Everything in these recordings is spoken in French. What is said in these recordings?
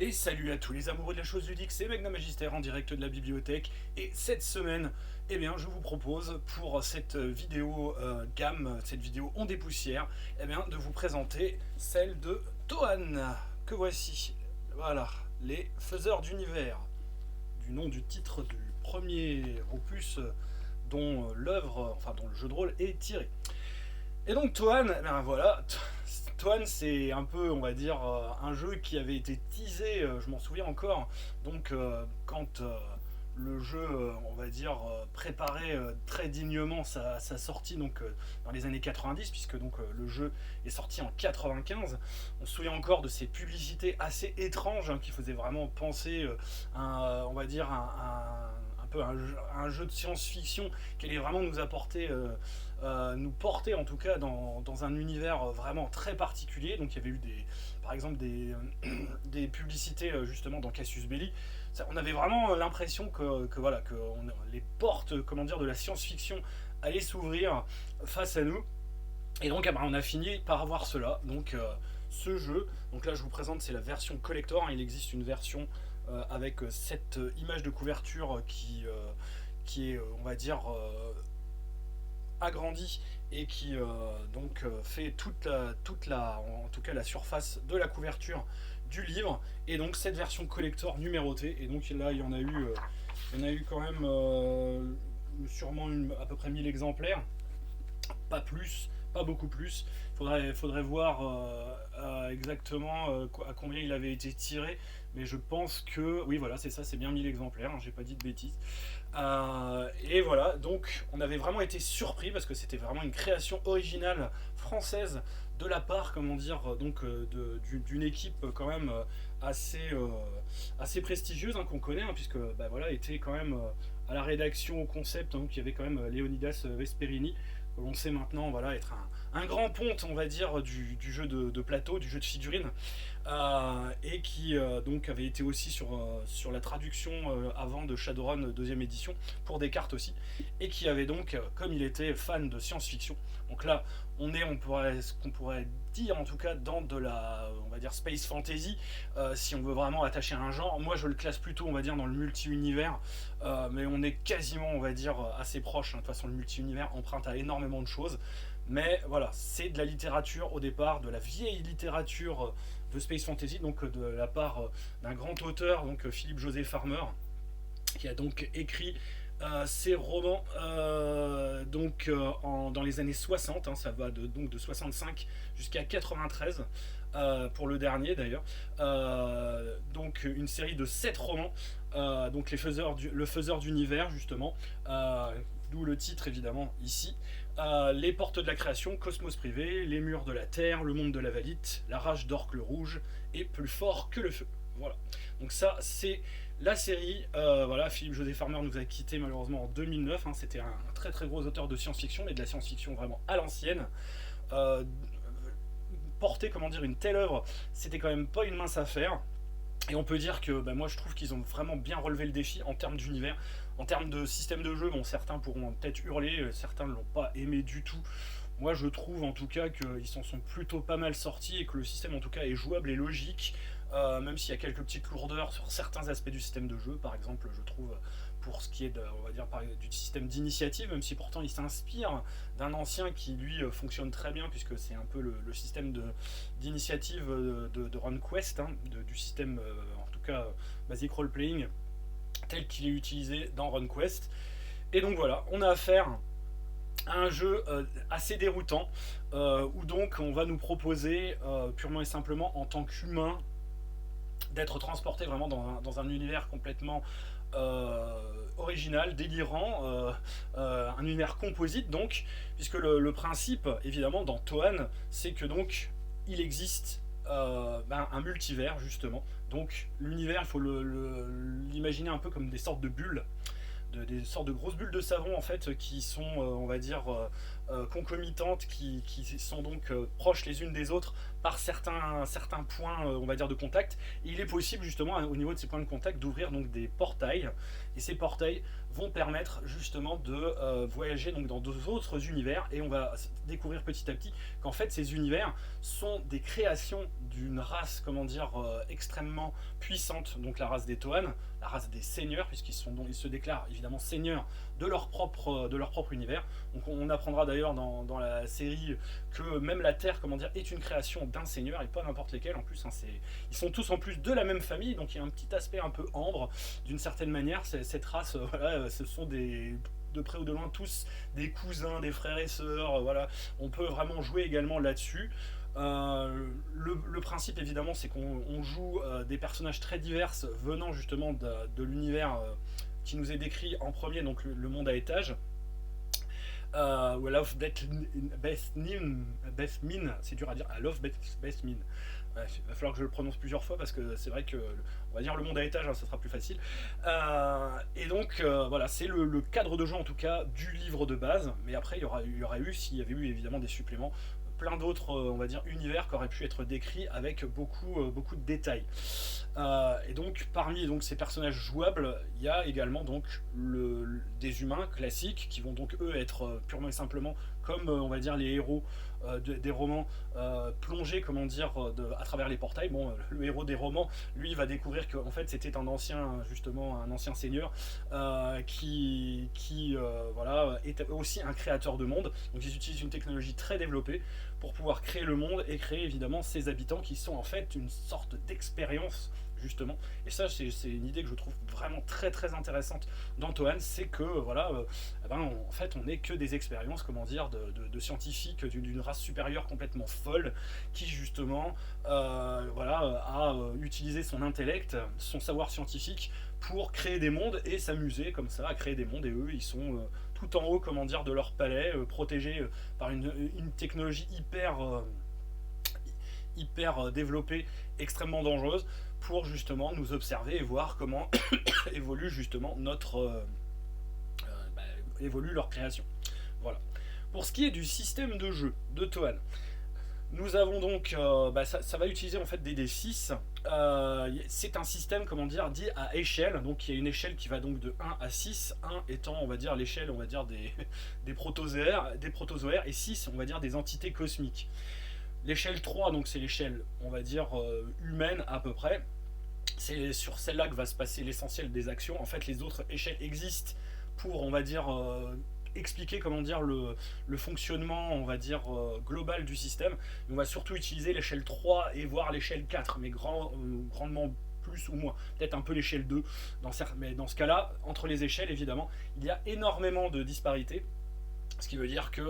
Et salut à tous les amoureux de la chose ludique, c'est Megna Magister en direct de la bibliothèque. Et cette semaine, eh bien, je vous propose pour cette vidéo gamme, cette vidéo on dépoussière, eh bien, de vous présenter celle de Toan, que voici. Voilà, les faiseurs d'univers, du nom du titre du premier opus dont l'œuvre, enfin dont le jeu de rôle est tiré. Et donc Toan, eh bien voilà, Toan c'est un peu, on va dire, un jeu qui avait été teasé, je m'en souviens encore, donc quand le jeu, on va dire, préparait très dignement sa sortie donc, dans les années 90, puisque donc, le jeu est sorti en 95, on se souvient encore de ces publicités assez étranges hein, qui faisaient vraiment penser, on va dire, un peu un jeu de science-fiction qui allait vraiment nous apporter nous porter en tout cas dans un univers vraiment très particulier. Donc il y avait eu par exemple des publicités justement dans Cassius Belli. On avait vraiment l'impression que voilà que les portes comment dire de la science-fiction allaient s'ouvrir face à nous. Et donc ah bah, on a fini par avoir cela. Donc ce jeu, donc là je vous présente c'est la version collector. Il existe une version avec cette image de couverture qui est on va dire agrandi et qui fait en tout cas la surface de la couverture du livre, et donc cette version collector numérotée. Et donc là il y en a eu quand même sûrement à peu près 1000 exemplaires, pas plus, pas beaucoup plus. Faudrait voir exactement à combien il avait été tiré, mais je pense que oui voilà c'est ça, c'est bien 1000 exemplaires, hein, j'ai pas dit de bêtises. Et voilà, donc on avait vraiment été surpris parce que c'était vraiment une création originale française de la part, comment dire, donc d'une équipe quand même assez prestigieuse hein, qu'on connaît, hein, puisque bah, voilà était quand même à la rédaction au concept, donc il y avait quand même Leonidas Vesperini, que l'on sait maintenant voilà être un grand ponte on va dire du jeu de plateau, du jeu de figurines, et qui donc avait été aussi sur la traduction avant de Shadowrun deuxième édition pour des cartes aussi, et qui avait donc comme il était fan de science-fiction, donc là ce qu'on pourrait dire en tout cas dans de la on va dire space fantasy, si on veut vraiment attacher un genre. Moi je le classe plutôt on va dire dans le multi-univers, mais on est quasiment on va dire assez proche hein. De toute façon le multi-univers emprunte à énormément de choses, mais voilà c'est de la littérature au départ, de la vieille littérature de space fantasy, donc de la part d'un grand auteur, donc Philippe José Farmer, qui a donc écrit ces romans dans les années 60, hein, ça va donc de 65 jusqu'à 93 pour le dernier d'ailleurs. Donc une série de 7 romans, donc le faiseur d'univers justement, d'où le titre évidemment ici. Les portes de la création, Cosmos privé, les murs de la terre, le monde de la valite, la rage d'Orque le rouge et plus fort que le feu. Voilà. Donc ça c'est la série. Voilà, Philippe José Farmer nous a quitté malheureusement en 2009. Hein, c'était un très très gros auteur de science-fiction, mais de la science-fiction vraiment à l'ancienne. Euh, Porter comment dire une telle œuvre, c'était quand même pas une mince affaire. Et on peut dire que bah, moi je trouve qu'ils ont vraiment bien relevé le défi en termes d'univers, en termes de système de jeu. Bon, certains pourront peut-être hurler, certains ne l'ont pas aimé du tout. Moi je trouve en tout cas qu'ils s'en sont plutôt pas mal sortis et que le système en tout cas est jouable et logique, même s'il y a quelques petites lourdeurs sur certains aspects du système de jeu. Par exemple, je trouve pour ce qui est on va dire, du système d'initiative, même si pourtant il s'inspire d'un ancien qui lui fonctionne très bien, puisque c'est un peu le système d'initiative de RunQuest, hein, du système en tout cas basic role-playing tel qu'il est utilisé dans RunQuest. Et donc voilà, on a affaire à un jeu assez déroutant, où donc on va nous proposer purement et simplement en tant qu'humain d'être transporté vraiment dans un univers complètement original, délirant, un univers composite donc, puisque le principe évidemment dans Toan, c'est que donc il existe un multivers justement. Donc l'univers, il faut l'imaginer un peu comme des sortes de bulles, des sortes de grosses bulles de savon en fait qui sont on va dire concomitantes qui sont donc proches les unes des autres par certains points, on va dire, de contact. Et il est possible justement au niveau de ces points de contact d'ouvrir donc des portails. Et ces portails vont permettre justement de voyager donc dans d'autres univers. Et on va découvrir petit à petit qu'en fait ces univers sont des créations d'une race, comment dire, extrêmement puissante. Donc la race des Toan, la race des seigneurs, ils se déclarent évidemment seigneurs de leur propre univers. Donc on apprendra d'ailleurs dans la série que même la Terre, comment dire, est une création d'un seigneur et pas n'importe lesquels. En plus, hein, ils sont tous en plus de la même famille, donc il y a un petit aspect un peu ambre d'une certaine manière. Cette race, voilà, ce sont de près ou de loin tous des cousins, des frères et sœurs. Voilà, on peut vraiment jouer également là-dessus. Le principe évidemment c'est qu'on joue des personnages très divers venant justement de l'univers qui nous est décrit en premier, donc le monde à étage. Ou Love Beth Min, c'est dur à dire, Love Beth Min. Ouais, il va falloir que je le prononce plusieurs fois parce que c'est vrai que on va dire le monde à étage, hein, ça sera plus facile. Et donc voilà, c'est le cadre de jeu en tout cas du livre de base, mais après il y aurait eu, s'il y avait eu évidemment des suppléments, plein d'autres, on va dire, univers qui auraient pu être décrits avec beaucoup de détails. Et donc, parmi donc, ces personnages jouables, il y a également donc, des humains classiques qui vont donc, eux, être purement et simplement comme, on va dire, les héros des romans plongés, comment dire, à travers les portails. Bon, le héros des romans, lui, va découvrir qu'en fait, c'était un ancien, justement, un ancien seigneur qui voilà, est aussi un créateur de monde. Donc, ils utilisent une technologie très développée pour pouvoir créer le monde et créer évidemment ses habitants qui sont en fait une sorte d'expérience justement. Et ça c'est une idée que je trouve vraiment très intéressante dans Toan, c'est que voilà, en fait on n'est que des expériences, comment dire, de scientifiques d'une race supérieure complètement folle qui justement voilà, a utilisé son intellect, son savoir scientifique pour créer des mondes et s'amuser comme ça à créer des mondes, et eux ils sont tout en haut, comment dire, de leur palais, protégés par une technologie hyper développée, extrêmement dangereuse, pour justement nous observer et voir comment évolue justement bah, évolue leur création. Voilà. Pour ce qui est du système de jeu de Toan, nous avons donc, ça va utiliser en fait des D6. C'est un système, comment dire, dit à échelle. Donc il y a une échelle qui va donc de 1 à 6, 1 étant, on va dire, l'échelle, on va dire, des protozoaires, et 6, on va dire, des entités cosmiques. L'échelle 3, donc c'est l'échelle, on va dire, humaine à peu près. C'est sur celle-là que va se passer l'essentiel des actions. En fait, les autres échelles existent pour, on va dire, expliquer, comment dire, le fonctionnement, on va dire, global du système. On va surtout utiliser l'échelle 3 et voir l'échelle 4, mais grandement plus ou moins, peut-être un peu l'échelle 2, mais dans ce cas-là, entre les échelles, évidemment, il y a énormément de disparités. Ce qui veut dire que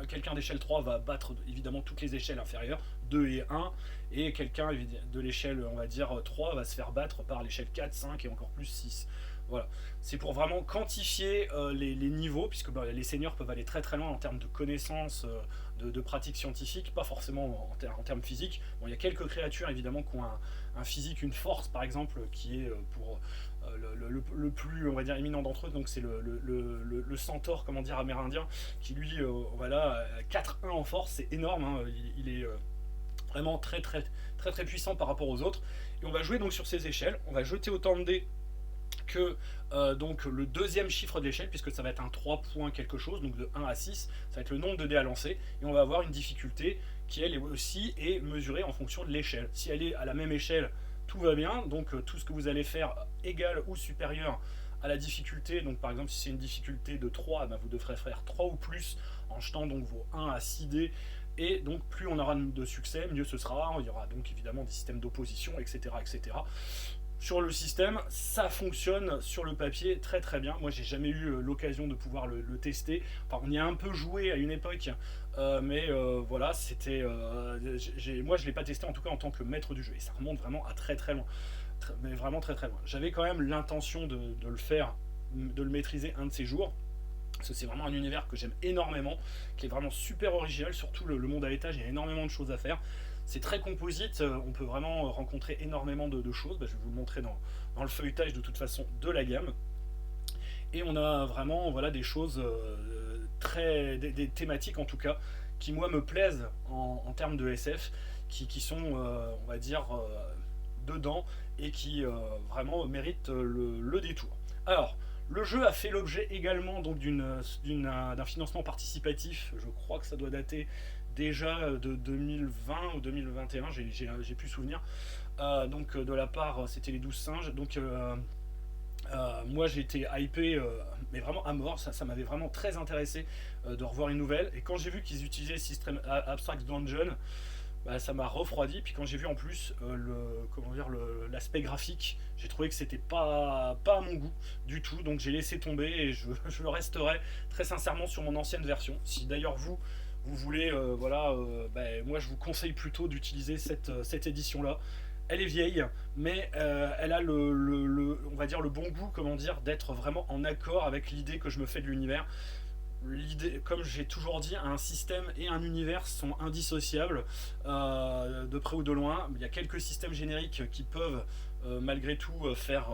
quelqu'un d'échelle 3 va battre évidemment toutes les échelles inférieures, 2 et 1, et quelqu'un de l'échelle, on va dire, 3 va se faire battre par l'échelle 4, 5 et encore plus 6. Voilà. C'est pour vraiment quantifier les niveaux, puisque les seniors peuvent aller très loin en termes de connaissances, de pratiques scientifiques, pas forcément en termes physiques. Bon, il y a quelques créatures évidemment qui ont un physique, une force par exemple, qui est pour le plus, on va dire, éminent d'entre eux, donc c'est le centaure, comment dire, amérindien, qui lui, voilà, 4-1 en force, c'est énorme, hein, il est vraiment très puissant par rapport aux autres. Et on va jouer donc sur ces échelles, on va jeter autant de dés que donc le deuxième chiffre de l'échelle, puisque ça va être un 3 points quelque chose, donc de 1 à 6, ça va être le nombre de dés à lancer, et on va avoir une difficulté qui elle aussi est mesurée en fonction de l'échelle. Si elle est à la même échelle, tout va bien, donc tout ce que vous allez faire égal ou supérieur à la difficulté, donc par exemple si c'est une difficulté de 3, ben vous devrez faire 3 ou plus en jetant donc vos 1 à 6 dés, et donc plus on aura de succès, mieux ce sera. Il y aura donc évidemment des systèmes d'opposition, etc. Sur le système, ça fonctionne sur le papier très bien. Moi j'ai jamais eu l'occasion de pouvoir le tester. Enfin, on y a un peu joué à une époque, mais voilà, c'était moi je l'ai pas testé en tout cas en tant que maître du jeu, et ça remonte vraiment à très loin, mais vraiment très loin. J'avais quand même l'intention de le faire, de le maîtriser un de ces jours, parce que c'est vraiment un univers que j'aime énormément, qui est vraiment super original, surtout le monde à l'étage, il y a énormément de choses à faire. C'est très composite, on peut vraiment rencontrer énormément de choses. Je vais vous le montrer dans le feuilletage de toute façon de la gamme. Et on a vraiment, voilà, des choses des thématiques en tout cas qui moi me plaisent en termes de SF, qui sont on va dire dedans et qui vraiment méritent le détour. Alors, le jeu a fait l'objet également donc d'un financement participatif. Je crois que ça doit dater déjà de 2020 ou 2021, j'ai plus souvenir. Donc de la part, c'était les 12 singes. Donc moi j'ai été hypé, mais vraiment à mort. Ça m'avait vraiment très intéressé de revoir une nouvelle. Et quand j'ai vu qu'ils utilisaient le système Abstract Dungeon, bah, ça m'a refroidi. Puis quand j'ai vu en plus l'aspect graphique, j'ai trouvé que c'était pas à mon goût du tout. Donc j'ai laissé tomber et je resterai très sincèrement sur mon ancienne version. Si d'ailleurs vous voulez, bah, moi je vous conseille plutôt d'utiliser cette édition-là. Elle est vieille, mais elle a on va dire le bon goût, comment dire, d'être vraiment en accord avec l'idée que je me fais de l'univers. L'idée, comme j'ai toujours dit, un système et un univers sont indissociables, de près ou de loin. Il y a quelques systèmes génériques qui peuvent malgré tout faire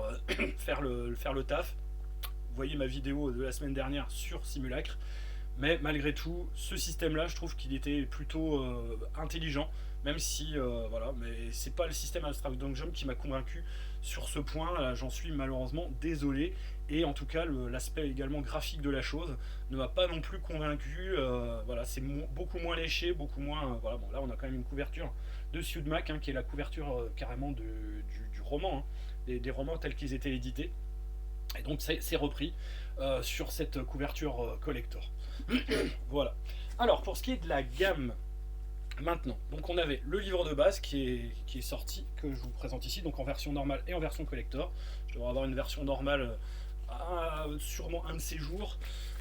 le taf. Vous voyez ma vidéo de la semaine dernière sur Simulacre. Mais malgré tout, ce système-là, je trouve qu'il était plutôt intelligent, même si, voilà, mais c'est pas le système Abstract Dungeon qui m'a convaincu sur ce point. Là, j'en suis malheureusement désolé. Et en tout cas, l'aspect également graphique de la chose ne m'a pas non plus convaincu. Voilà, c'est beaucoup moins léché, beaucoup moins. Voilà, bon, là, on a quand même une couverture de Siudmak, hein, qui est la couverture carrément du roman, hein, des romans tels qu'ils étaient édités. Et donc, c'est repris sur cette couverture collector. Voilà. Alors, pour ce qui est de la gamme maintenant, donc on avait le livre de base qui est sorti, que je vous présente ici, donc en version normale et en version collector. Je devrais avoir une version normale sûrement un de ces jours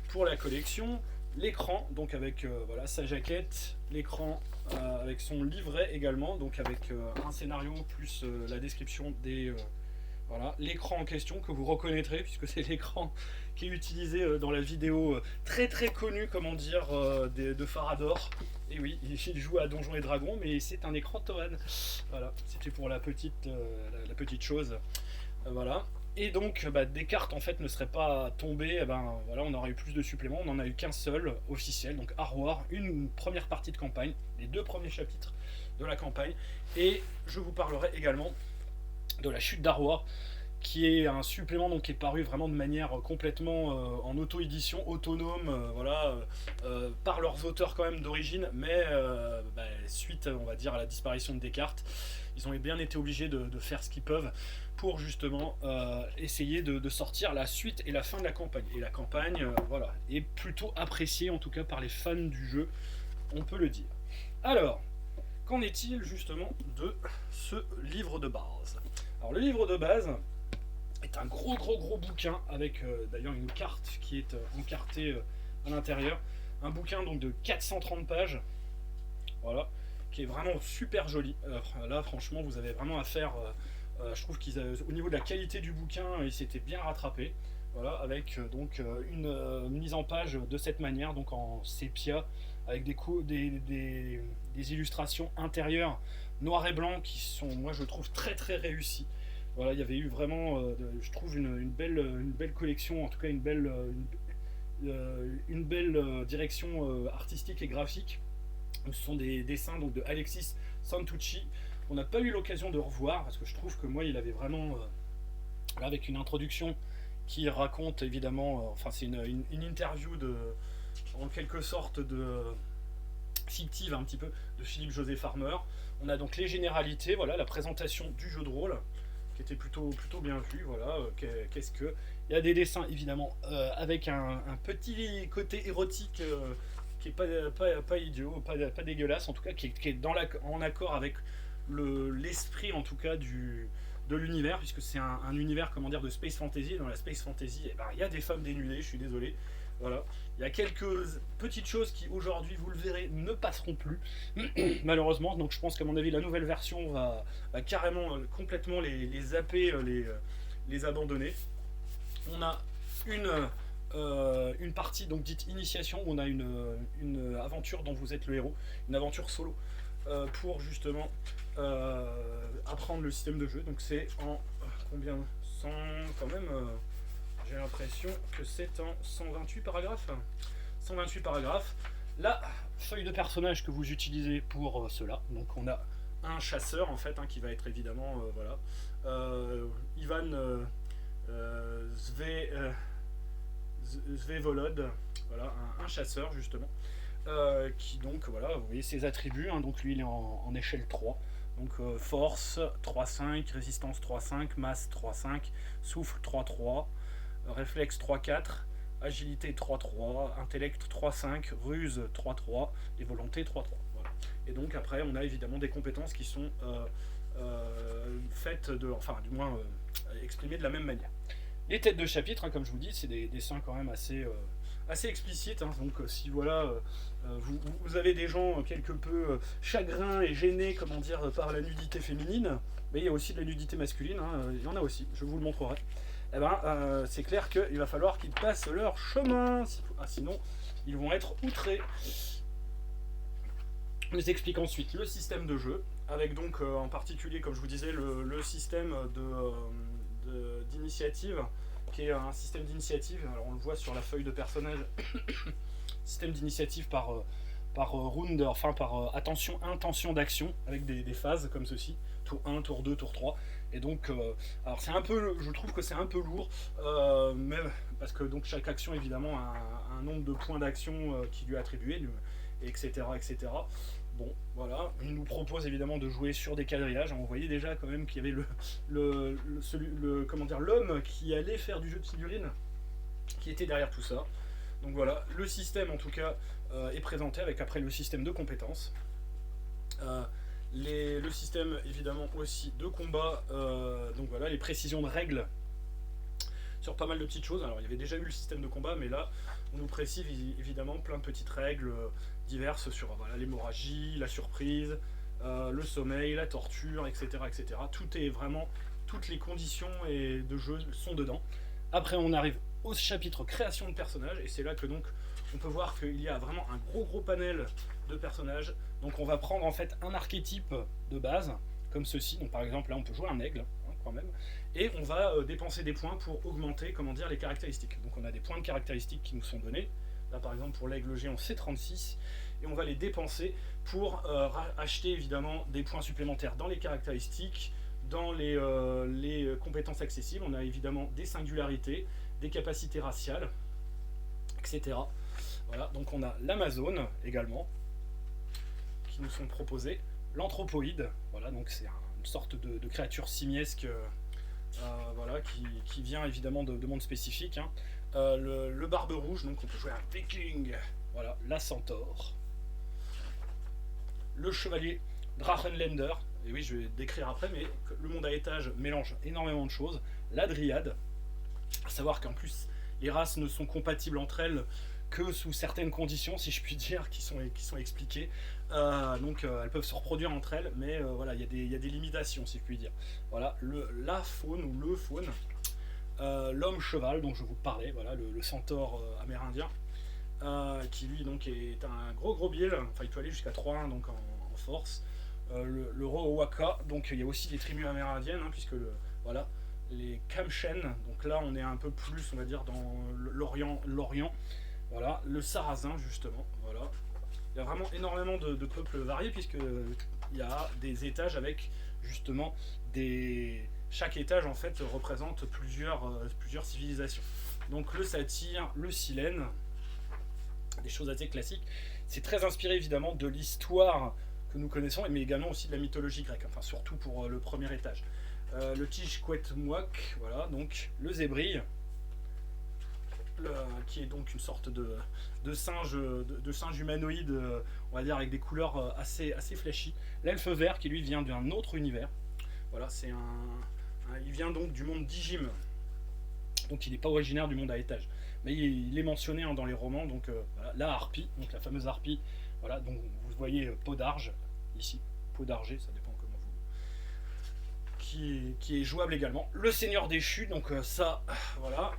pour la collection. L'écran, donc avec voilà, sa jaquette, l'écran avec son livret également, donc avec un scénario plus la description des. Voilà, l'écran en question que vous reconnaîtrez puisque c'est l'écran qui est utilisé dans la vidéo très très connue, comment dire, de Farador. Et oui, il joue à Donjons et Dragons, mais c'est un écran Tohan. Voilà, c'était pour la petite chose. Voilà. Et donc, bah, des cartes en fait ne seraient pas tombées. Eh ben, voilà, on aurait eu plus de suppléments. On n'en a eu qu'un seul officiel, donc Arwar, une première partie de campagne, les 2 premiers chapitres de la campagne. Et je vous parlerai également de la chute d'Arwar, qui est un supplément donc, qui est paru vraiment de manière complètement en auto-édition, autonome, voilà, par leurs auteurs quand même d'origine, mais bah, suite, on va dire, à la disparition de Descartes, ils ont bien été obligés de faire ce qu'ils peuvent pour justement essayer de sortir la suite et la fin de la campagne. Et la campagne, voilà, est plutôt appréciée, en tout cas par les fans du jeu, on peut le dire. Alors, qu'en est-il justement de ce livre de base ? Alors le livre de base est un gros bouquin avec d'ailleurs une carte qui est encartée à l'intérieur. Un bouquin donc de 430 pages, voilà, qui est vraiment super joli. Là franchement vous avez vraiment à faire, je trouve qu'au niveau de la qualité du bouquin, ils s'étaient bien rattrapés. Voilà, avec donc une mise en page de cette manière, donc en sépia, avec des illustrations intérieures noir et blanc qui sont, moi je trouve, très très réussies. Voilà, il y avait eu vraiment, je trouve, une belle collection, en tout cas une belle direction artistique et graphique. Ce sont des dessins donc, de Alexis Santucci. On n'a pas eu l'occasion de revoir parce que je trouve que moi il avait vraiment, là, avec une introduction qui raconte évidemment, enfin c'est une interview en quelque sorte fictive un petit peu de Philippe José Farmer. On a donc les généralités, voilà, la présentation du jeu de rôle qui était plutôt bien vu. Voilà, qu'est-ce que il y a des dessins évidemment avec un petit côté érotique qui est pas idiot, pas dégueulasse, en tout cas qui est en accord avec l'esprit en tout cas de l'univers, puisque c'est un univers, comment dire, de space fantasy. Dans la space fantasy, eh ben, il y a des femmes dénudées, je suis désolé. Voilà. Il y a quelques petites choses qui aujourd'hui, vous le verrez, ne passeront plus, malheureusement. Donc je pense qu'à mon avis, la nouvelle version va carrément complètement les zapper, les abandonner. On a une partie donc dite initiation, où on a une aventure dont vous êtes le héros, une aventure solo, pour justement apprendre le système de jeu. Donc c'est en combien 100 quand même. J'ai l'impression que c'est en 128 paragraphes. 128 paragraphes. La feuille de personnage que vous utilisez pour cela. Donc on a un chasseur en fait hein, qui va être évidemment voilà Ivan Zvevolod, voilà un chasseur justement qui donc voilà vous voyez ses attributs hein, donc lui il est en échelle 3 donc force 3,5, résistance 3,5, masse 3,5, souffle 3,3, réflexe 3,4, agilité 3,3, intellect 3,5, ruse 3,3 et volonté 3,3. Voilà. Et donc après on a évidemment des compétences qui sont faites de, enfin du moins exprimées de la même manière. Les têtes de chapitre, hein, comme je vous dis, c'est des dessins quand même assez explicites. Hein, donc si voilà, vous avez des gens quelque peu chagrins et gênés, comment dire, par la nudité féminine, mais il y a aussi de la nudité masculine. Hein, il y en a aussi. Je vous le montrerai. Eh ben, c'est clair qu'il va falloir qu'ils passent leur chemin. Sinon, ils vont être outrés. Je vous explique ensuite le système de jeu, avec donc en particulier, comme je vous disais, le système d'initiative, qui est un système d'initiative, alors on le voit sur la feuille de personnage, système d'initiative par round, enfin par intention d'action, avec des phases comme ceci, tour 1, tour 2, tour 3, et donc, alors c'est un peu, je trouve que c'est un peu lourd, même parce que donc chaque action évidemment a un nombre de points d'action qui lui est attribué, etc., etc. Bon, voilà, il nous propose évidemment de jouer sur des quadrillages. On voyait déjà quand même qu'il y avait l'homme qui allait faire du jeu de figurines, qui était derrière tout ça. Donc voilà, le système en tout cas est présenté avec après le système de compétences. Le système évidemment aussi de combat, donc voilà, les précisions de règles sur pas mal de petites choses. Alors il y avait déjà eu le système de combat, mais là on nous précise évidemment plein de petites règles diverses sur voilà, l'hémorragie, la surprise, le sommeil, la torture, etc., etc. Tout est vraiment, toutes les conditions de jeu sont dedans. Après on arrive au chapitre création de personnages, et c'est là que donc on peut voir qu'il y a vraiment un gros panel de personnages. Donc on va prendre en fait un archétype de base, comme ceci. Donc par exemple là on peut jouer un aigle, hein, quand même, et on va dépenser des points pour augmenter, comment dire, les caractéristiques. Donc on a des points de caractéristiques qui nous sont donnés. Là par exemple pour l'aigle géant c'est 36, et on va les dépenser pour acheter évidemment des points supplémentaires dans les caractéristiques, dans les compétences accessibles. On a évidemment des singularités, des capacités raciales, etc. Voilà, donc on a l'Amazone également, qui nous sont proposées, l'anthropoïde, voilà, donc c'est une sorte de créature simiesque, voilà, qui vient évidemment de mondes spécifiques, hein. Le barbe rouge, donc on peut jouer un viking, voilà, la centaure, le chevalier Drachenländer, et oui je vais décrire après, mais le monde à étage mélange énormément de choses, la dryade, à savoir qu'en plus les races ne sont compatibles entre elles que sous certaines conditions, si je puis dire, qui sont expliquées. Donc elles peuvent se reproduire entre elles, mais voilà, il y a des limitations, si je puis dire. Voilà, la faune ou le faune, l'homme cheval dont je vous parlais, voilà, le centaure amérindien, qui lui donc est un gros biel, enfin il peut aller jusqu'à 3-1 donc en force. Le Rohwaka, donc il y a aussi des tribus amérindiennes, hein, puisque voilà, les Kamchen, donc là on est un peu plus, on va dire, dans l'Orient. Voilà, le Sarrasin justement, voilà. Il y a vraiment énormément de peuples variés, puisqu'il y a des étages avec justement chaque étage en fait représente plusieurs civilisations. Donc le satyre, le silène, des choses assez classiques. C'est très inspiré évidemment de l'histoire que nous connaissons, mais également aussi de la mythologie grecque, enfin surtout pour le premier étage. Le Tishquetmouak, voilà, donc le zébrille, qui est donc une sorte de singe humanoïde, on va dire, avec des couleurs assez flashy. L'elfe vert qui lui vient d'un autre univers. Voilà, il vient donc du monde d'Ijim. Donc il n'est pas originaire du monde à étage. Mais il est mentionné hein, dans les romans, donc voilà, la harpie, donc la fameuse harpie, voilà, donc vous voyez peau d'arge, ici, peau d'argé, ça dépend comment vous... qui est jouable également. Le Seigneur déchu, donc ça, voilà,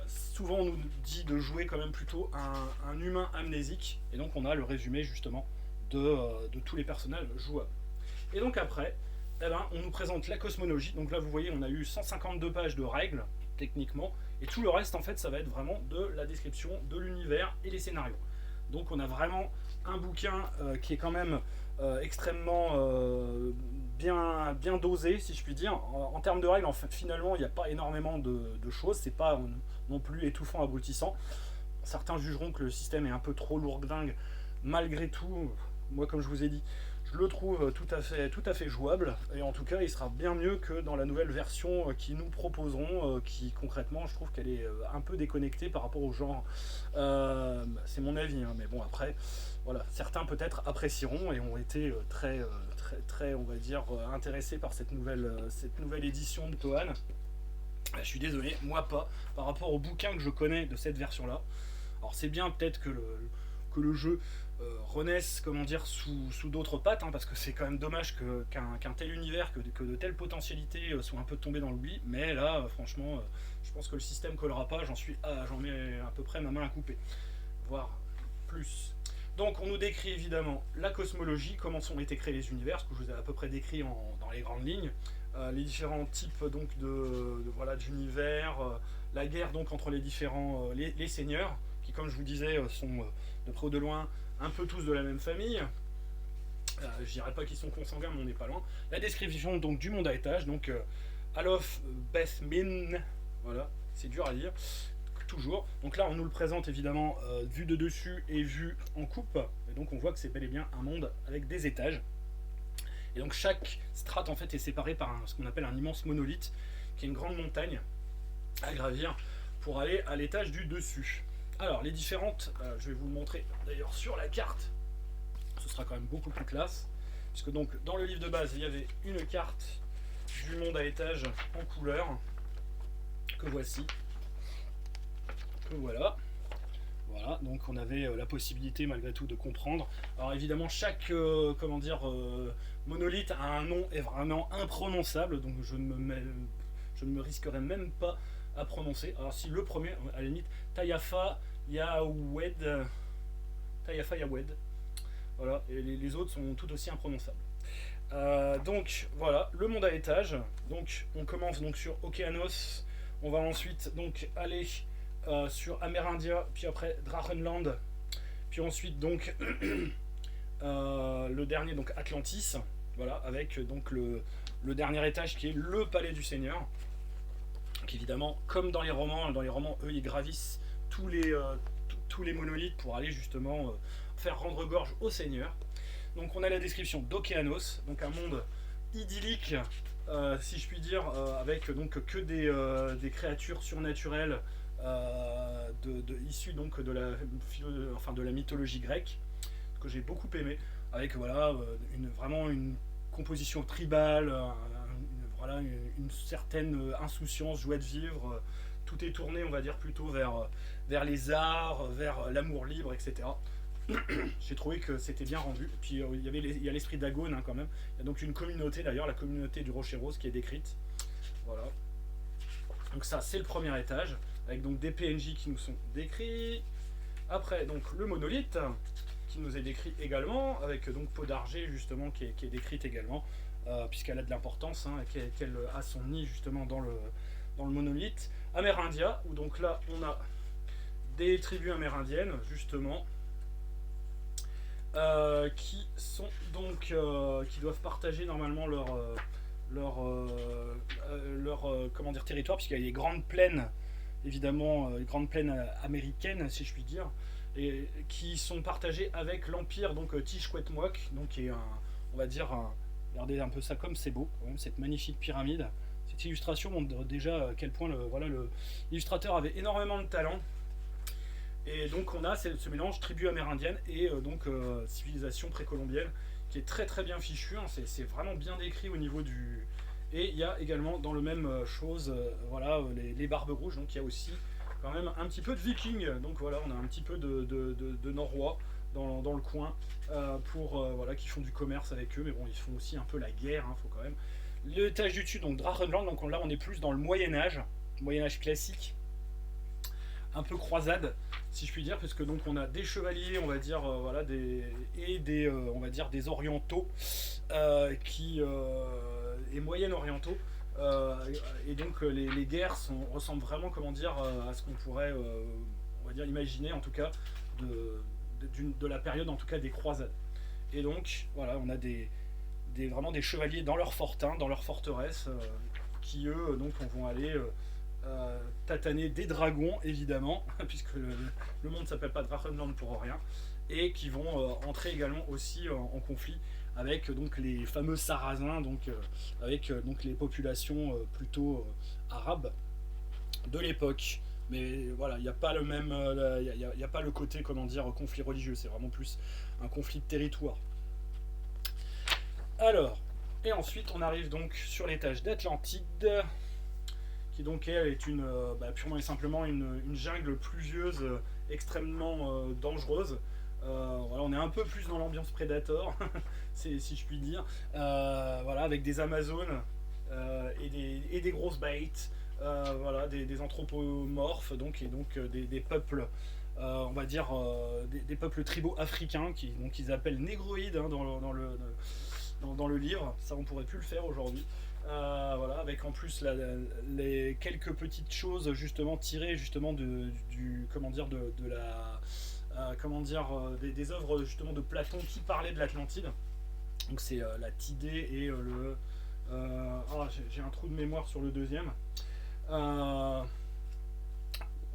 souvent on nous dit de jouer quand même plutôt un humain amnésique, et donc on a le résumé justement de tous les personnages jouables. Et donc après, eh ben, on nous présente la cosmologie, donc là vous voyez on a eu 152 pages de règles, techniquement, et tout le reste en fait ça va être vraiment de la description de l'univers et les scénarios. Donc on a vraiment un bouquin qui est quand même extrêmement bien dosé, si je puis dire. En termes de règles, en fait, finalement, il n'y a pas énormément de choses. C'est pas non plus étouffant, abrutissant. Certains jugeront que le système est un peu trop lourdingue. Malgré tout, moi, comme je vous ai dit, je le trouve tout à fait jouable. Et en tout cas, il sera bien mieux que dans la nouvelle version qu'ils nous proposeront, qui concrètement, je trouve qu'elle est un peu déconnectée par rapport au genre. C'est mon avis, hein, mais bon, après, voilà, certains peut-être apprécieront et ont été très, on va dire, intéressés par cette nouvelle édition de Tohan. Je suis désolé, moi pas, par rapport au bouquin que je connais de cette version-là. Alors c'est bien peut-être que le jeu renaisse, comment dire, sous d'autres pattes, hein, parce que c'est quand même dommage qu'un tel univers, que de telles potentialités soient un peu tombées dans l'oubli. Mais là, franchement, je pense que le système collera pas. J'en mets à peu près ma main à couper, voire plus. Donc on nous décrit évidemment la cosmologie, comment ont été créés les univers, ce que je vous ai à peu près décrit dans les grandes lignes. Les différents types donc voilà, d'univers, la guerre donc entre les différents les seigneurs, qui comme je vous disais sont de près ou de loin un peu tous de la même famille. Je dirais pas qu'ils sont consanguins, mais on n'est pas loin. La description donc du monde à étage, donc Alof Beth Min, voilà, c'est dur à dire, toujours. Donc là on nous le présente évidemment vu de dessus et vu en coupe, et donc on voit que c'est bel et bien un monde avec des étages. Et donc chaque strate en fait est séparée par ce qu'on appelle un immense monolithe, qui est une grande montagne à gravir pour aller à l'étage du dessus. Alors les différentes, je vais vous le montrer d'ailleurs sur la carte, ce sera quand même beaucoup plus classe, puisque donc dans le livre de base il y avait une carte du monde à étage en couleur, que voici, que voilà. Voilà, donc on avait la possibilité malgré tout de comprendre. Alors évidemment chaque monolithe a un nom est vraiment imprononçable, donc je ne me risquerai même pas à prononcer. Alors si le premier, à la limite, Tayafa Yawed, voilà, et les autres sont tout aussi imprononçables. Donc voilà, le monde à étage. Donc on commence donc sur Okeanos, on va ensuite donc aller sur Amerindia, puis après Drachenland, puis ensuite donc le dernier donc Atlantis, voilà, avec donc le dernier étage qui est le palais du Seigneur. Donc évidemment, comme dans les romans eux ils gravissent tous les monolithes pour aller justement faire rendre gorge au Seigneur. Donc on a la description d'Okeanos, donc un monde idyllique, si je puis dire, avec donc que des créatures surnaturelles issues donc de la mythologie grecque, que j'ai beaucoup aimé, avec voilà vraiment une composition tribale, voilà une certaine insouciance, joie de vivre. Tout est tourné, on va dire, plutôt vers les arts, vers l'amour libre, etc. J'ai trouvé que c'était bien rendu. Et puis il y a l'esprit d'Agone, hein, quand même. Il y a donc une communauté d'ailleurs, la communauté du Rocher Rose, qui est décrite. Voilà. Donc ça, c'est le premier étage, avec donc des PNJ qui nous sont décrits. Après, donc le monolithe, qui nous est décrit également, avec donc Podargé, justement, qui est décrite également, puisqu'elle a de l'importance, hein, qu'elle a son nid justement dans le monolithe. Amerindia, où donc là, on a des tribus amérindiennes, justement, qui sont donc qui doivent partager normalement leur comment dire, territoire, puisqu'il y a les grandes plaines, évidemment, les grandes plaines américaines, si je puis dire, et qui sont partagées avec l'empire donc Tishkwetmoak, donc qui est on va dire regardez un peu ça, comme c'est beau quand même, cette magnifique pyramide. Cette illustration montre déjà à quel point l'illustrateur avait énormément de talent. Et donc on a ce mélange tribu amérindienne et civilisation précolombienne, qui est très très bien fichu, hein. C'est vraiment bien décrit au niveau du... Et il y a également dans le même chose, voilà, les barbes rouges, donc il y a aussi quand même un petit peu de viking, donc voilà, on a un petit peu de norrois dans le coin, voilà, qui font du commerce avec eux, mais bon, ils font aussi un peu la guerre, hein, faut quand même. L'étage du dessus, donc Drachenland, donc là on est plus dans le Moyen-Âge classique, un peu croisade, si je puis dire, parce que donc on a des chevaliers, on va dire, voilà, on va dire des orientaux, et moyen-orientaux, et donc les guerres ressemblent vraiment, comment dire, à ce qu'on pourrait, on va dire, imaginer, en tout cas, de la période en tout cas des croisades. Et donc voilà, on a vraiment des chevaliers dans leur fortin, dans leur forteresse, qui eux donc vont aller tataner des dragons évidemment, puisque le monde ne s'appelle pas Drachenland pour rien, et qui vont entrer également aussi en conflit avec donc les fameux Sarrasins, donc avec donc les populations plutôt arabes de l'époque. Mais voilà, il n'y a pas le même, il y a pas le côté comment dire conflit religieux, c'est vraiment plus un conflit de territoire. Alors, et ensuite on arrive donc sur l'étage d'Atlantide, qui donc elle est purement et simplement une jungle pluvieuse extrêmement dangereuse. Voilà, on est un peu plus dans l'ambiance Predator, si je puis dire. Voilà, avec des Amazones et des grosses bêtes, voilà, des anthropomorphes, et donc des peuples, on va dire des peuples tribaux africains donc ils appellent négroïdes hein, dans le livre. Ça, on pourrait plus le faire aujourd'hui. Voilà, avec en plus les quelques petites choses justement tirées justement du comment dire de la des œuvres justement de Platon qui parlaient de l'Atlantide. Donc c'est la Tidée et j'ai un trou de mémoire sur le deuxième. On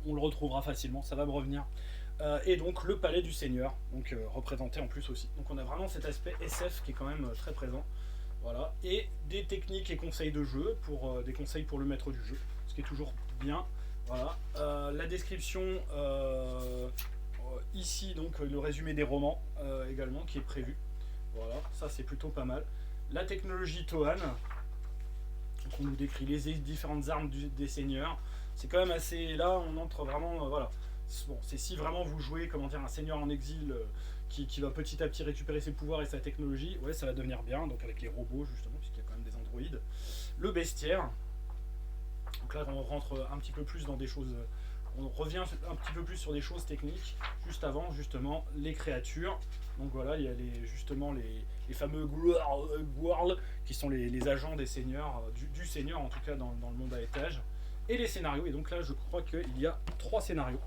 le retrouvera facilement, ça va me revenir. Et donc le palais du Seigneur, donc représenté en plus aussi. Donc on a vraiment cet aspect SF qui est quand même très présent. Voilà. Et des techniques et conseils de jeu, des conseils pour le maître du jeu, ce qui est toujours bien. Voilà. La description ici, donc le résumé des romans également qui est prévu. Voilà, ça c'est plutôt pas mal. La technologie Tohan, donc on nous décrit les différentes armes des seigneurs. C'est quand même assez. Là, on entre vraiment. Voilà. Bon, c'est si vraiment vous jouez, comment dire, un seigneur en exil qui va petit à petit récupérer ses pouvoirs et sa technologie, ouais, ça va devenir bien. Donc avec les robots justement, puisqu'il y a quand même des androïdes. Le bestiaire. Donc là, on rentre un petit peu plus dans des choses. On revient un petit peu plus sur des choses techniques. Juste avant, justement, les créatures. Donc voilà, il y a justement les fameux Gwarl, qui sont les agents des seigneurs, du seigneur en tout cas dans le monde à étage. Et les scénarios, et donc là je crois qu'il y a 3 scénarios.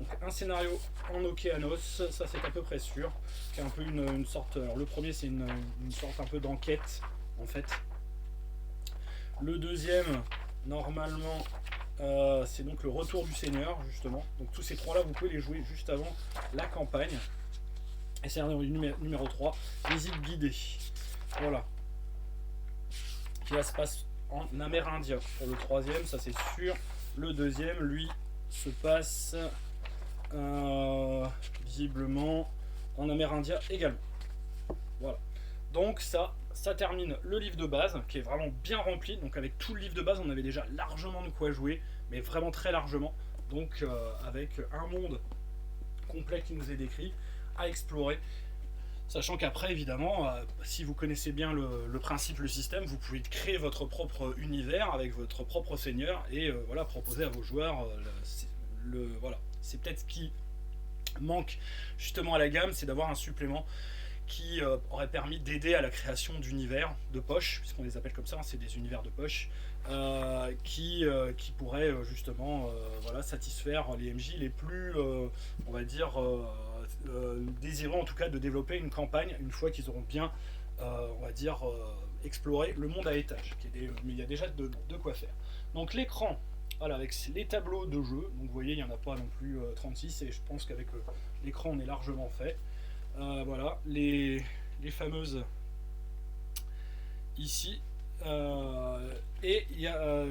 Donc un scénario en Okeanos, ça c'est à peu près sûr, qui est un peu une sorte. Alors le premier c'est une sorte un peu d'enquête en fait. Le deuxième, normalement, c'est donc le retour du Seigneur justement. Donc tous ces 3 là vous pouvez les jouer juste avant la campagne. Et scénario numéro 3, visite guidée. Voilà. Qui là se passe en amérindien pour le troisième, ça c'est sûr. Le deuxième, lui, se passe visiblement en amérindien également. Voilà. Donc ça termine le livre de base, qui est vraiment bien rempli. Donc avec tout le livre de base, on avait déjà largement de quoi jouer, mais vraiment très largement. Donc avec un monde complet qui nous est décrit, à explorer. Sachant qu'après, évidemment, si vous connaissez bien le principe, le système, vous pouvez créer votre propre univers avec votre propre seigneur et voilà, proposer à vos joueurs voilà. C'est peut-être ce qui manque justement à la gamme, c'est d'avoir un supplément qui aurait permis d'aider à la création d'univers de poche, puisqu'on les appelle comme ça, hein, c'est des univers de poche, qui pourraient justement voilà, satisfaire les MJ les plus, on va dire, désirant en tout cas de développer une campagne une fois qu'ils auront bien, on va dire, exploré le monde à étage. Mais il y a déjà de quoi faire. Donc l'écran, voilà, avec les tableaux de jeu, donc vous voyez, il n'y en a pas non plus 36, et je pense qu'avec l'écran on est largement fait. Voilà, les fameuses ici. Et il y a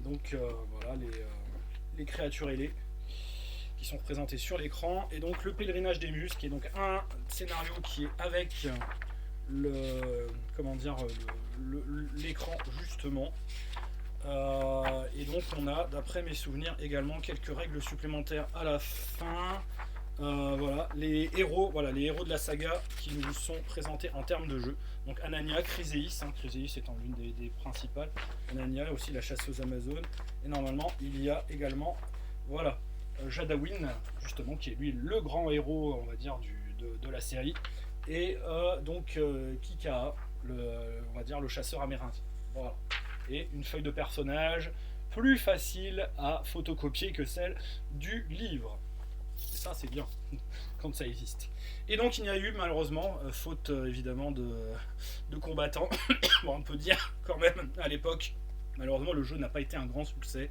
donc voilà les créatures ailées qui sont représentées sur l'écran, et donc le pèlerinage des muses qui est donc un scénario qui est avec l'écran justement, et donc on a, d'après mes souvenirs, également quelques règles supplémentaires à la fin. Voilà les héros de la saga qui nous sont présentés en termes de jeu. Donc Anania, Chryséis, Chryséis étant l'une des principales. Anania, aussi la chasseuse amazone. Et normalement, il y a également, voilà, Jadawin, justement, qui est lui le grand héros, on va dire, de la série. Et donc Kika, on va dire le chasseur amérindien. Voilà. Et une feuille de personnage plus facile à photocopier que celle du livre. ça c'est bien quand ça existe. Et donc il y a eu malheureusement, faute évidemment de combattants, bon, on peut dire quand même à l'époque, malheureusement le jeu n'a pas été un grand succès.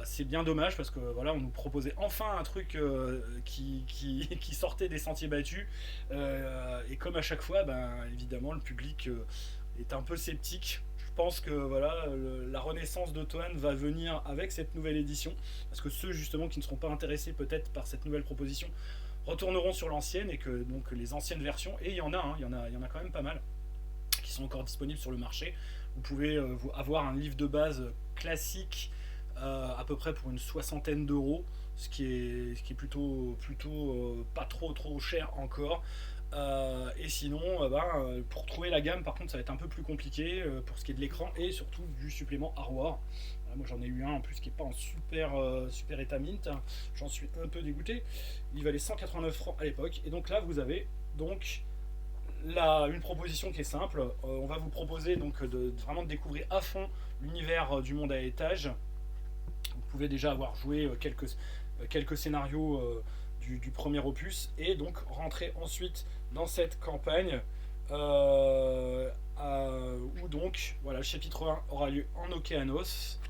C'est bien dommage parce que voilà, on nous proposait enfin un truc qui sortait des sentiers battus. Et comme à chaque fois, ben, évidemment, le public est un peu sceptique. Je pense que voilà, la renaissance de Toan va venir avec cette nouvelle édition. Parce que ceux justement qui ne seront pas intéressés peut-être par cette nouvelle proposition retourneront sur l'ancienne et que donc les anciennes versions, et il y en a, hein, il y en a quand même pas mal qui sont encore disponibles sur le marché. Vous pouvez avoir un livre de base classique à peu près pour une soixantaine d'euros, ce qui est plutôt pas trop cher encore. Et sinon, pour trouver la gamme, par contre, ça va être un peu plus compliqué pour ce qui est de l'écran et surtout du supplément Arwar. Moi j'en ai eu un en plus qui est pas en super état mint, j'en suis un peu dégoûté. Il valait 189 francs à l'époque, et donc là vous avez donc une proposition qui est simple. On va vous proposer donc vraiment de découvrir à fond l'univers du monde à étage. Vous pouvez déjà avoir joué quelques scénarios du premier opus et donc rentrer ensuite dans cette campagne où donc voilà, le chapitre 1 aura lieu en Océanos.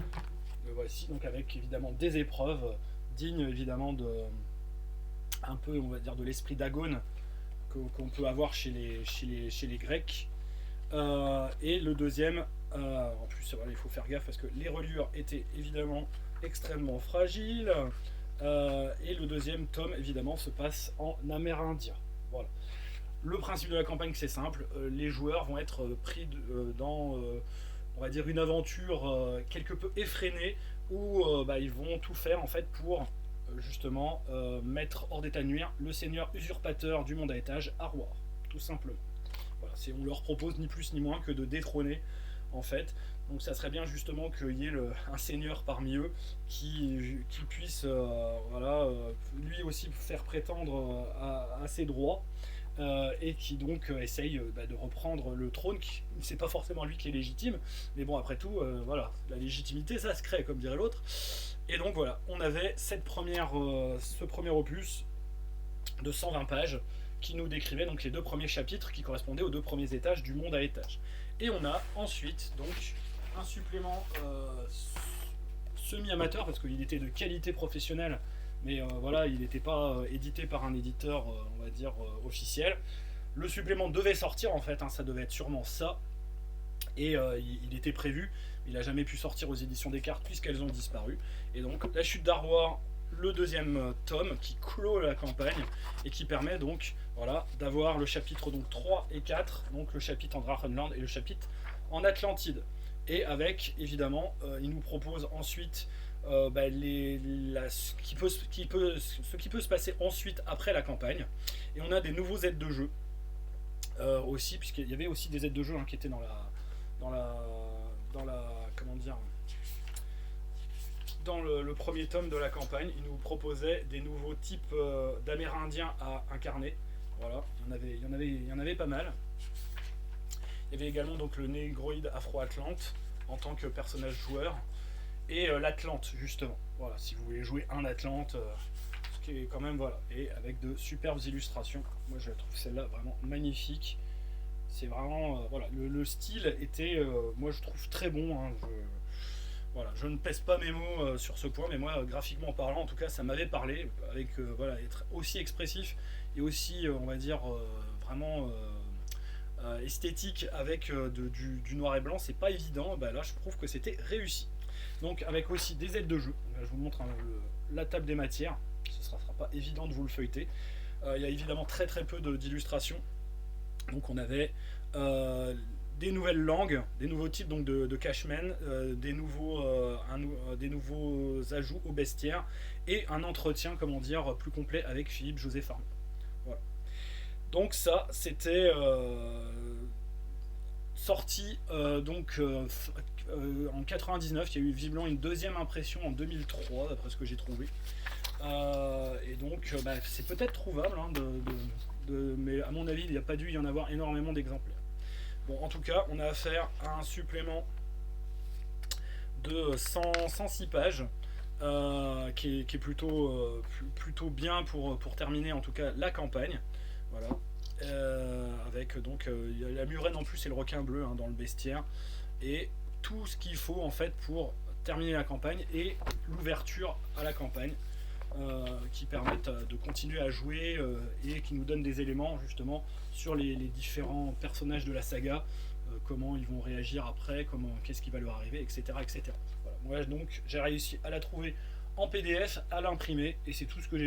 Voici donc avec évidemment des épreuves dignes évidemment de un peu, on va dire, de l'esprit d'Agone qu'on peut avoir chez les Grecs. Et le deuxième, en plus voilà, il faut faire gaffe parce que les reliures étaient évidemment extrêmement fragiles. Et le deuxième tome évidemment se passe en amérindien. Voilà. Le principe de la campagne c'est simple, les joueurs vont être pris dans on va dire une aventure quelque peu effrénée où ils vont tout faire en fait pour justement mettre hors d'état de nuire le seigneur usurpateur du monde à étage, Arwar, tout simplement. Voilà, on leur propose ni plus ni moins que de détrôner en fait. Donc ça serait bien justement qu'il y ait un seigneur parmi eux qui puisse lui aussi faire prétendre à ses droits. Et qui donc essaye de reprendre le trône. C'est pas forcément lui qui est légitime, mais bon, après tout, voilà, la légitimité ça se crée, comme dirait l'autre. Et donc voilà, on avait ce premier opus de 120 pages qui nous décrivait donc les deux premiers chapitres qui correspondaient aux deux premiers étages du monde à étage. Et on a ensuite donc un supplément semi-amateur parce qu'il était de qualité professionnelle, mais voilà, il n'était pas édité par un éditeur, on va dire, officiel. Le supplément devait sortir en fait, hein, ça devait être sûrement ça, et il était prévu, il n'a jamais pu sortir aux éditions Descartes puisqu'elles ont disparu. Et donc la chute d'Arwar, le deuxième tome qui clôt la campagne et qui permet donc voilà, d'avoir le chapitre donc 3 et 4, donc le chapitre en Drachenland et le chapitre en Atlantide. Et avec évidemment, il nous propose ensuite ce qui peut se passer ensuite après la campagne. Et on a des nouveaux aides de jeu aussi, puisqu'il y avait aussi des aides de jeu qui étaient dans la comment dire, dans le premier tome de la campagne. Il nous proposait des nouveaux types d'amérindiens à incarner. Voilà, il y en avait pas mal. Il y avait également donc le négroïde Afro-Atlante en tant que personnage joueur. Et l'Atlante justement, voilà, si vous voulez jouer un Atlante, ce qui est quand même, voilà, et avec de superbes illustrations. Moi je trouve celle-là vraiment magnifique. C'est vraiment, voilà, le style était, moi je trouve très bon, hein. Voilà, je ne pèse pas mes mots sur ce point, mais moi graphiquement parlant, en tout cas, ça m'avait parlé, avec voilà, être aussi expressif et aussi, on va dire, vraiment esthétique avec du noir et blanc, c'est pas évident. Là, je trouve que c'était réussi. Donc avec aussi des aides de jeu. Je vous montre la table des matières. Ce sera pas évident de vous le feuilleter. Il y a évidemment très peu d'illustrations. Donc on avait des nouvelles langues, des nouveaux types donc de cashmen, des nouveaux ajouts au bestiaire et un entretien, comment dire, plus complet avec Philippe Joseph Arnaud. Voilà. Donc ça, c'était sorti en 99. Il y a eu visiblement une deuxième impression en 2003 d'après ce que j'ai trouvé, et donc c'est peut-être trouvable, hein, mais à mon avis il n'y a pas dû y en avoir énormément d'exemplaires. Bon, en tout cas on a affaire à un supplément de 106 pages qui est plutôt bien pour terminer en tout cas la campagne. Voilà. Avec donc il y a la murène en plus et le requin bleu hein, dans le bestiaire. Et tout ce qu'il faut en fait pour terminer la campagne et l'ouverture à la campagne. Qui permettent de continuer à jouer et qui nous donnent des éléments justement sur les différents personnages de la saga, comment ils vont réagir après, qu'est-ce qui va leur arriver, etc. etc. Voilà. Moi donc j'ai réussi à la trouver en PDF, à l'imprimer et c'est tout ce que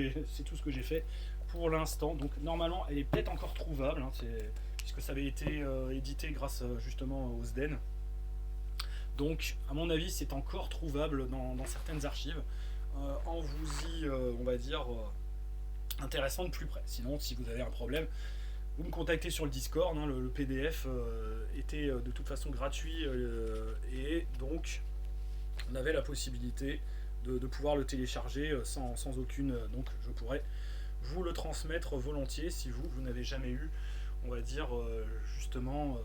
j'ai fait pour l'instant. Donc normalement elle est peut-être encore trouvable, hein, puisque ça avait été édité grâce justement au SDEN. Donc à mon avis c'est encore trouvable dans certaines archives. En vous y, on va dire, intéressant de plus près. Sinon, si vous avez un problème, vous me contactez sur le Discord. Hein, le PDF était de toute façon gratuit et donc on avait la possibilité de pouvoir le télécharger sans aucune. Donc je pourrais vous le transmettre volontiers si vous n'avez jamais eu, on va dire, justement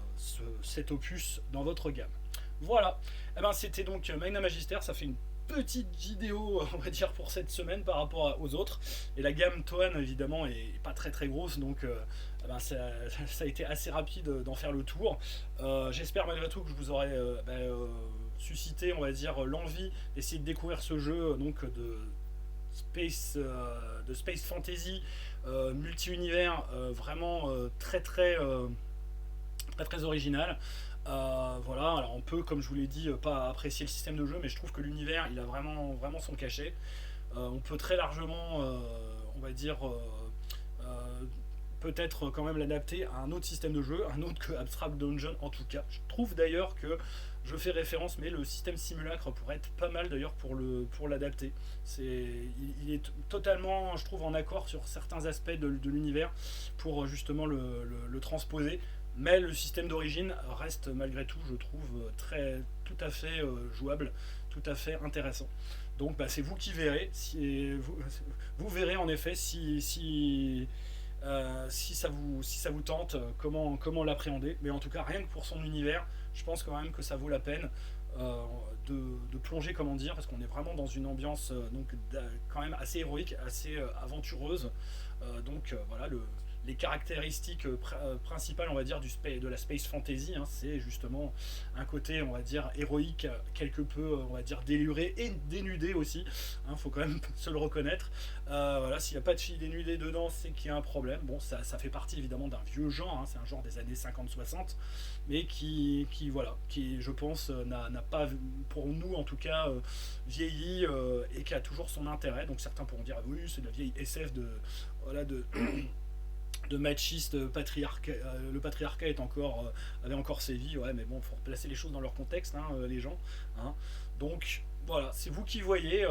cet opus dans votre gamme. Voilà, eh ben, c'était donc Magna Magister, ça fait une petite vidéo, on va dire, pour cette semaine par rapport aux autres. Et la gamme Toan, évidemment, est pas très grosse, donc eh ben, ça a été assez rapide d'en faire le tour. J'espère malgré tout que je vous aurai suscité, on va dire, l'envie d'essayer de découvrir ce jeu donc de Space Fantasy multi-univers, vraiment très original. Voilà, alors on peut, comme je vous l'ai dit, pas apprécier le système de jeu, mais je trouve que l'univers, il a vraiment son cachet. On peut très largement, on va dire, peut-être quand même l'adapter à un autre système de jeu, un autre que Abstract Dungeon en tout cas. Je trouve d'ailleurs que je fais référence, mais le système simulacre pourrait être pas mal d'ailleurs pour l'adapter. Il est totalement, je trouve, en accord sur certains aspects de l'univers pour justement le transposer. Mais le système d'origine reste malgré tout, je trouve, tout à fait jouable, tout à fait intéressant. Donc bah, c'est vous qui verrez. Vous verrez en effet si ça vous tente, comment l'appréhender. Mais en tout cas, rien que pour son univers, je pense quand même que ça vaut la peine de plonger, comment dire, parce qu'on est vraiment dans une ambiance donc quand même assez héroïque, assez aventureuse. Voilà, les caractéristiques principales, on va dire, de la space fantasy, hein, c'est justement un côté, on va dire, héroïque, quelque peu, on va dire, déluré et dénudé aussi. Hein, faut quand même se le reconnaître. Voilà, s'il n'y a pas de filles dénudées dedans, c'est qu'il y a un problème. Bon, ça fait partie évidemment d'un vieux genre, hein, c'est un genre des années 50-60, mais voilà, qui, je pense, n'a pas, pour nous en tout cas, vieilli et qui a toujours son intérêt. Donc certains pourront dire, ah oui, c'est de la vieille SF voilà, de machiste patriarcat. Le patriarcat avait encore sévi, ouais, mais bon, faut replacer les choses dans leur contexte, hein, les gens. Hein. Donc voilà, c'est vous qui voyez.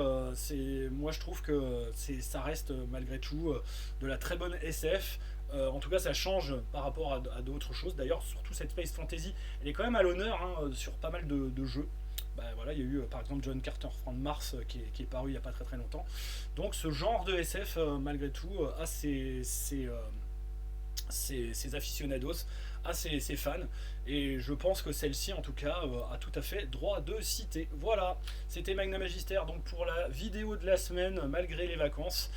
Moi, je trouve que ça reste malgré tout de la très bonne SF. En tout cas, ça change par rapport à d'autres choses. D'ailleurs, surtout cette space fantasy, elle est quand même à l'honneur hein, sur pas mal de jeux. Bah, voilà, il y a eu par exemple John Carter from Mars qui est paru il n'y a pas très longtemps. Donc ce genre de SF, malgré tout, a ses aficionados, à ses fans, et je pense que celle-ci en tout cas a tout à fait droit de citer. Voilà, c'était Magna Magister donc pour la vidéo de la semaine malgré les vacances,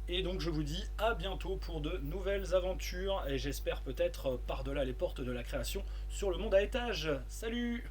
et donc je vous dis à bientôt pour de nouvelles aventures, et j'espère peut-être par-delà les portes de la création sur le monde à étage. Salut!